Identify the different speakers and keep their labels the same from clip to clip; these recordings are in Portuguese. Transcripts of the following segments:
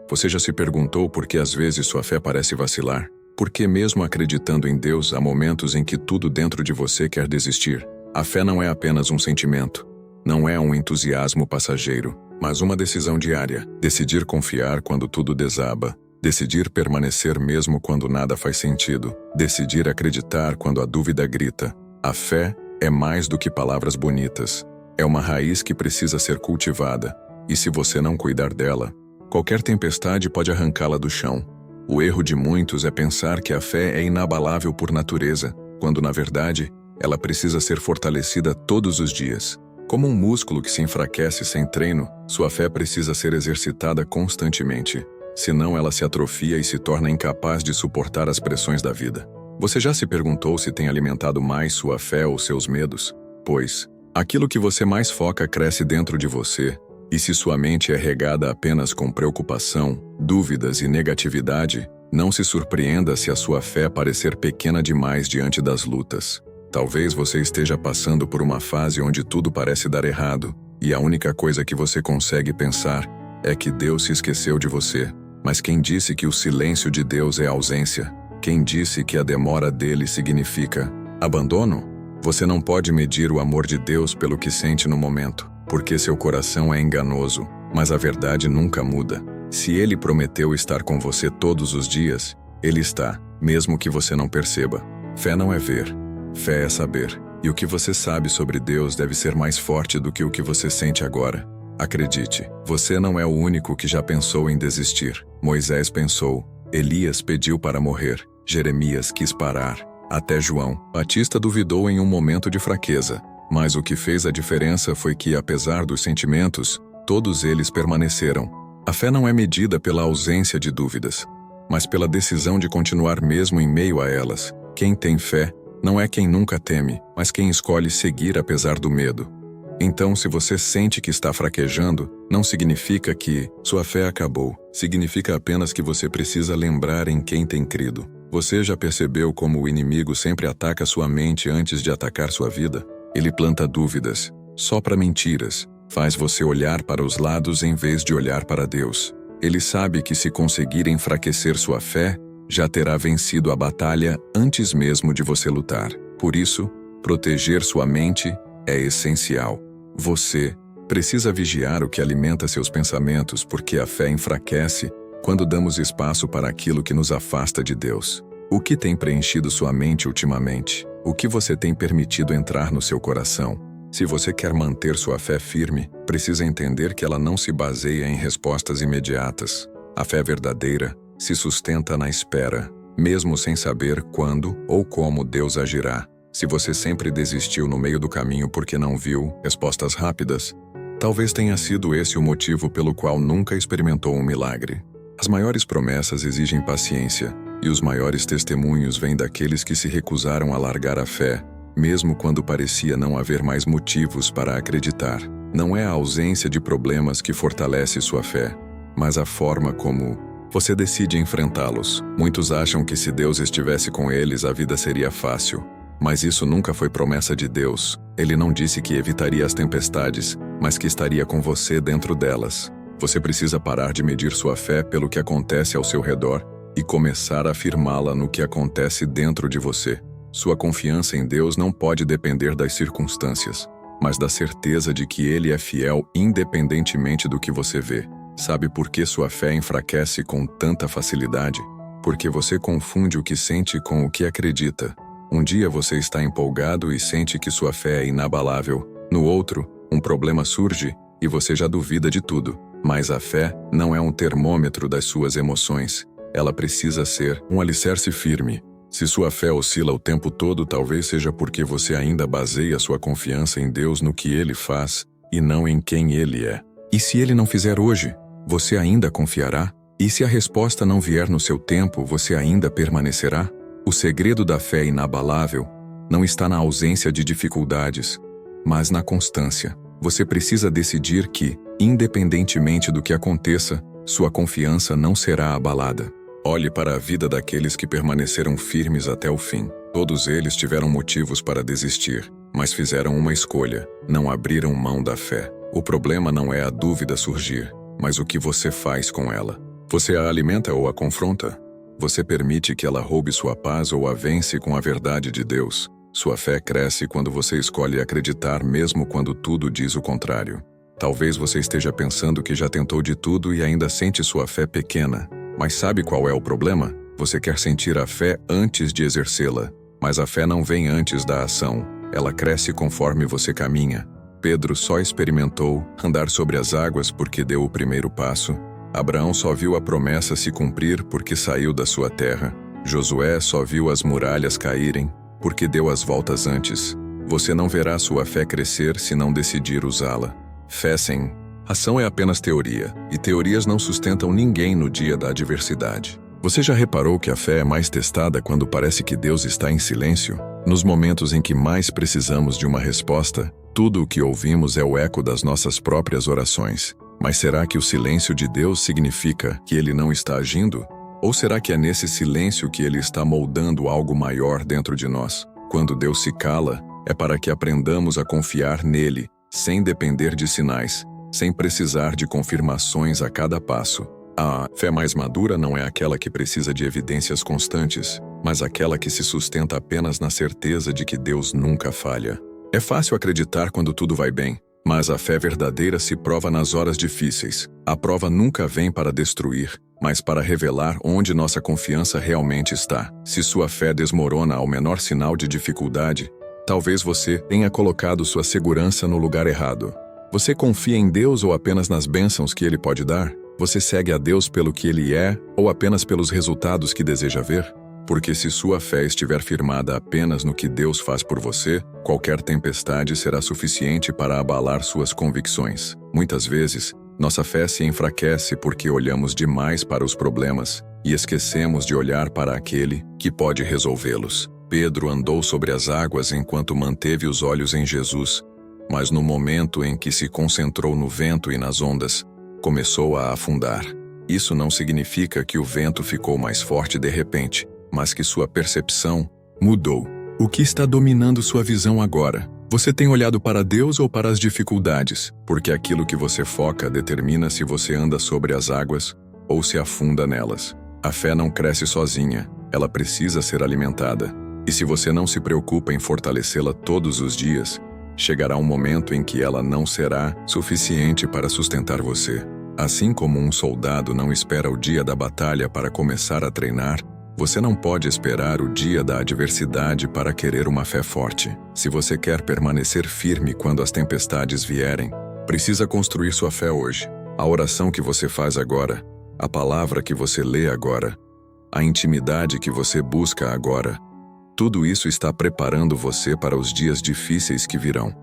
Speaker 1: Você já se perguntou por que às vezes sua fé parece vacilar? Por que mesmo acreditando em Deus, há momentos em que tudo dentro de você quer desistir? A fé não é apenas um sentimento. Não é um entusiasmo passageiro, mas uma decisão diária. Decidir confiar quando tudo desaba. Decidir permanecer mesmo quando nada faz sentido. Decidir acreditar quando a dúvida grita. A fé é mais do que palavras bonitas. É uma raiz que precisa ser cultivada. E se você não cuidar dela, qualquer tempestade pode arrancá-la do chão. O erro de muitos é pensar que a fé é inabalável por natureza, quando na verdade, ela precisa ser fortalecida todos os dias. Como um músculo que se enfraquece sem treino, sua fé precisa ser exercitada constantemente. Senão ela se atrofia e se torna incapaz de suportar as pressões da vida. Você já se perguntou se tem alimentado mais sua fé ou seus medos? Pois, aquilo que você mais foca cresce dentro de você, e se sua mente é regada apenas com preocupação, dúvidas e negatividade, não se surpreenda se a sua fé parecer pequena demais diante das lutas. Talvez você esteja passando por uma fase onde tudo parece dar errado, e a única coisa que você consegue pensar é que Deus se esqueceu de você. Mas quem disse que o silêncio de Deus é ausência? Quem disse que a demora dele significa abandono? Você não pode medir o amor de Deus pelo que sente no momento, porque seu coração é enganoso, mas a verdade nunca muda. Se ele prometeu estar com você todos os dias, ele está, mesmo que você não perceba. Fé não é ver, fé é saber. E o que você sabe sobre Deus deve ser mais forte do que o que você sente agora. Acredite, você não é o único que já pensou em desistir. Moisés pensou, Elias pediu para morrer, Jeremias quis parar, até João Batista duvidou em um momento de fraqueza. Mas o que fez a diferença foi que, apesar dos sentimentos, todos eles permaneceram. A fé não é medida pela ausência de dúvidas, mas pela decisão de continuar mesmo em meio a elas. Quem tem fé não é quem nunca teme, mas quem escolhe seguir apesar do medo. Então, se você sente que está fraquejando, não significa que sua fé acabou. Significa apenas que você precisa lembrar em quem tem crido. Você já percebeu como o inimigo sempre ataca sua mente antes de atacar sua vida? Ele planta dúvidas, sopra mentiras, faz você olhar para os lados em vez de olhar para Deus. Ele sabe que se conseguir enfraquecer sua fé, já terá vencido a batalha antes mesmo de você lutar. Por isso, proteger sua mente é essencial. Você precisa vigiar o que alimenta seus pensamentos, porque a fé enfraquece quando damos espaço para aquilo que nos afasta de Deus. O que tem preenchido sua mente ultimamente? O que você tem permitido entrar no seu coração? Se você quer manter sua fé firme, precisa entender que ela não se baseia em respostas imediatas. A fé verdadeira se sustenta na espera, mesmo sem saber quando ou como Deus agirá. Se você sempre desistiu no meio do caminho porque não viu respostas rápidas, talvez tenha sido esse o motivo pelo qual nunca experimentou um milagre. As maiores promessas exigem paciência, e os maiores testemunhos vêm daqueles que se recusaram a largar a fé, mesmo quando parecia não haver mais motivos para acreditar. Não é a ausência de problemas que fortalece sua fé, mas a forma como você decide enfrentá-los. Muitos acham que se Deus estivesse com eles, a vida seria fácil. Mas isso nunca foi promessa de Deus. Ele não disse que evitaria as tempestades, mas que estaria com você dentro delas. Você precisa parar de medir sua fé pelo que acontece ao seu redor e começar a firmá-la no que acontece dentro de você. Sua confiança em Deus não pode depender das circunstâncias, mas da certeza de que Ele é fiel independentemente do que você vê. Sabe por que sua fé enfraquece com tanta facilidade? Porque você confunde o que sente com o que acredita. Um dia você está empolgado e sente que sua fé é inabalável. No outro, um problema surge e você já duvida de tudo. Mas a fé não é um termômetro das suas emoções. Ela precisa ser um alicerce firme. Se sua fé oscila o tempo todo, talvez seja porque você ainda baseia sua confiança em Deus no que Ele faz e não em quem Ele é. E se Ele não fizer hoje, você ainda confiará? E se a resposta não vier no seu tempo, você ainda permanecerá? O segredo da fé inabalável não está na ausência de dificuldades, mas na constância. Você precisa decidir que, independentemente do que aconteça, sua confiança não será abalada. Olhe para a vida daqueles que permaneceram firmes até o fim. Todos eles tiveram motivos para desistir, mas fizeram uma escolha, não abriram mão da fé. O problema não é a dúvida surgir, mas o que você faz com ela. Você a alimenta ou a confronta? Você permite que ela roube sua paz ou a vence com a verdade de Deus? Sua fé cresce quando você escolhe acreditar mesmo quando tudo diz o contrário. Talvez você esteja pensando que já tentou de tudo e ainda sente sua fé pequena. Mas sabe qual é o problema? Você quer sentir a fé antes de exercê-la. Mas a fé não vem antes da ação. Ela cresce conforme você caminha. Pedro só experimentou andar sobre as águas porque deu o primeiro passo. Abraão só viu a promessa se cumprir porque saiu da sua terra. Josué só viu as muralhas caírem porque deu as voltas antes. Você não verá sua fé crescer se não decidir usá-la. Fé sem ação é apenas teoria, e teorias não sustentam ninguém no dia da adversidade. Você já reparou que a fé é mais testada quando parece que Deus está em silêncio? Nos momentos em que mais precisamos de uma resposta, tudo o que ouvimos é o eco das nossas próprias orações. Mas será que o silêncio de Deus significa que Ele não está agindo? Ou será que é nesse silêncio que Ele está moldando algo maior dentro de nós? Quando Deus se cala, é para que aprendamos a confiar nele, sem depender de sinais, sem precisar de confirmações a cada passo. A fé mais madura não é aquela que precisa de evidências constantes, mas aquela que se sustenta apenas na certeza de que Deus nunca falha. É fácil acreditar quando tudo vai bem, mas a fé verdadeira se prova nas horas difíceis. A prova nunca vem para destruir, mas para revelar onde nossa confiança realmente está. Se sua fé desmorona ao menor sinal de dificuldade, talvez você tenha colocado sua segurança no lugar errado. Você confia em Deus ou apenas nas bênçãos que Ele pode dar? Você segue a Deus pelo que Ele é ou apenas pelos resultados que deseja ver? Porque se sua fé estiver firmada apenas no que Deus faz por você, qualquer tempestade será suficiente para abalar suas convicções. Muitas vezes, nossa fé se enfraquece porque olhamos demais para os problemas e esquecemos de olhar para aquele que pode resolvê-los. Pedro andou sobre as águas enquanto manteve os olhos em Jesus, mas no momento em que se concentrou no vento e nas ondas, começou a afundar. Isso não significa que o vento ficou mais forte de repente, mas que sua percepção mudou. O que está dominando sua visão agora? Você tem olhado para Deus ou para as dificuldades? Porque aquilo que você foca determina se você anda sobre as águas ou se afunda nelas. A fé não cresce sozinha, ela precisa ser alimentada. E se você não se preocupa em fortalecê-la todos os dias, chegará um momento em que ela não será suficiente para sustentar você. Assim como um soldado não espera o dia da batalha para começar a treinar, você não pode esperar o dia da adversidade para querer uma fé forte. Se você quer permanecer firme quando as tempestades vierem, precisa construir sua fé hoje. A oração que você faz agora, a palavra que você lê agora, a intimidade que você busca agora, tudo isso está preparando você para os dias difíceis que virão.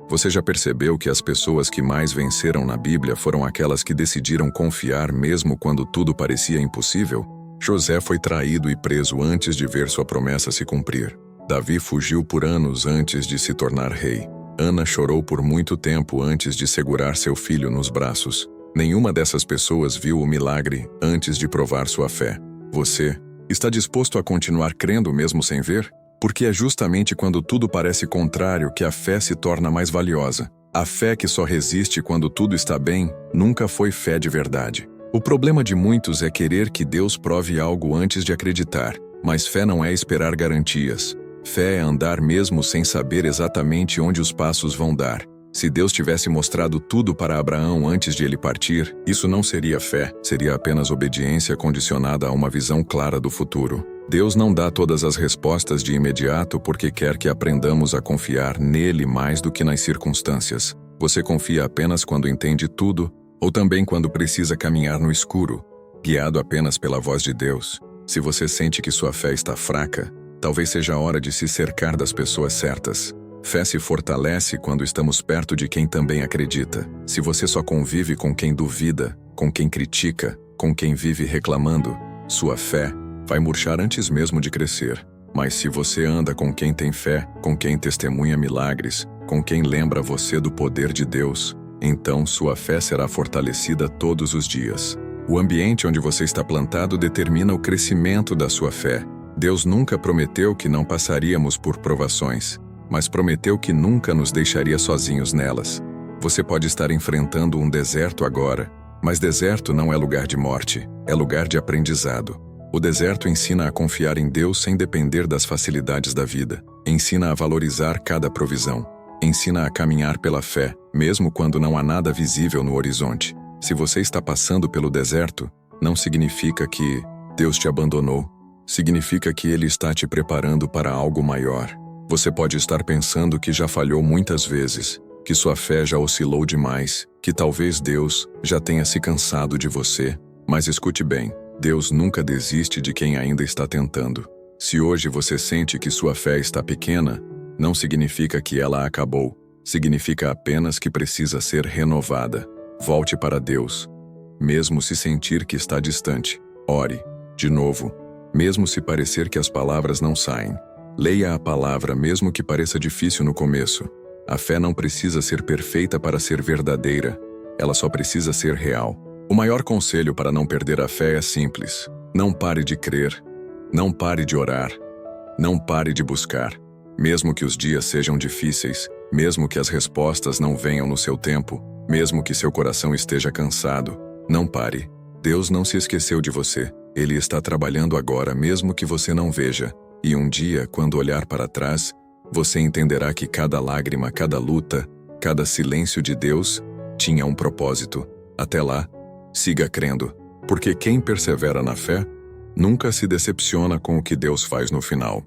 Speaker 1: Você já percebeu que as pessoas que mais venceram na Bíblia foram aquelas que decidiram confiar mesmo quando tudo parecia impossível? José foi traído e preso antes de ver sua promessa se cumprir. Davi fugiu por anos antes de se tornar rei. Ana chorou por muito tempo antes de segurar seu filho nos braços. Nenhuma dessas pessoas viu o milagre antes de provar sua fé. Você está disposto a continuar crendo mesmo sem ver? Porque é justamente quando tudo parece contrário que a fé se torna mais valiosa. A fé que só resiste quando tudo está bem nunca foi fé de verdade. O problema de muitos é querer que Deus prove algo antes de acreditar, mas fé não é esperar garantias. Fé é andar mesmo sem saber exatamente onde os passos vão dar. Se Deus tivesse mostrado tudo para Abraão antes de ele partir, isso não seria fé, seria apenas obediência condicionada a uma visão clara do futuro. Deus não dá todas as respostas de imediato porque quer que aprendamos a confiar nele mais do que nas circunstâncias. Você confia apenas quando entende tudo, ou também quando precisa caminhar no escuro, guiado apenas pela voz de Deus. Se você sente que sua fé está fraca, talvez seja a hora de se cercar das pessoas certas. Fé se fortalece quando estamos perto de quem também acredita. Se você só convive com quem duvida, com quem critica, com quem vive reclamando, sua fé vai murchar antes mesmo de crescer. Mas se você anda com quem tem fé, com quem testemunha milagres, com quem lembra você do poder de Deus, então sua fé será fortalecida todos os dias. O ambiente onde você está plantado determina o crescimento da sua fé. Deus nunca prometeu que não passaríamos por provações, mas prometeu que nunca nos deixaria sozinhos nelas. Você pode estar enfrentando um deserto agora, Mas deserto não é lugar de morte, é lugar de aprendizado. O deserto ensina a confiar em Deus sem depender das facilidades da vida. Ensina a valorizar cada provisão. Ensina a caminhar pela fé, mesmo quando não há nada visível no horizonte. Se você está passando pelo deserto, não significa que Deus te abandonou. Significa que Ele está te preparando para algo maior. Você pode estar pensando que já falhou muitas vezes, que sua fé já oscilou demais, que talvez Deus já tenha se cansado de você. Mas escute bem, Deus nunca desiste de quem ainda está tentando. Se hoje você sente que sua fé está pequena, não significa que ela acabou. Significa apenas que precisa ser renovada. Volte para Deus. Mesmo se sentir que está distante, ore, de novo. Mesmo se parecer que as palavras não saem, leia a palavra mesmo que pareça difícil no começo. A fé não precisa ser perfeita para ser verdadeira. Ela só precisa ser real. O maior conselho para não perder a fé é simples. Não pare de crer. Não pare de orar. Não pare de buscar. Mesmo que os dias sejam difíceis, mesmo que as respostas não venham no seu tempo, mesmo que seu coração esteja cansado, não pare. Deus não se esqueceu de você. Ele está trabalhando agora mesmo que você não veja. E um dia, quando olhar para trás, você entenderá que cada lágrima, cada luta, cada silêncio de Deus tinha um propósito. Até lá, siga crendo, porque quem persevera na fé nunca se decepciona com o que Deus faz no final.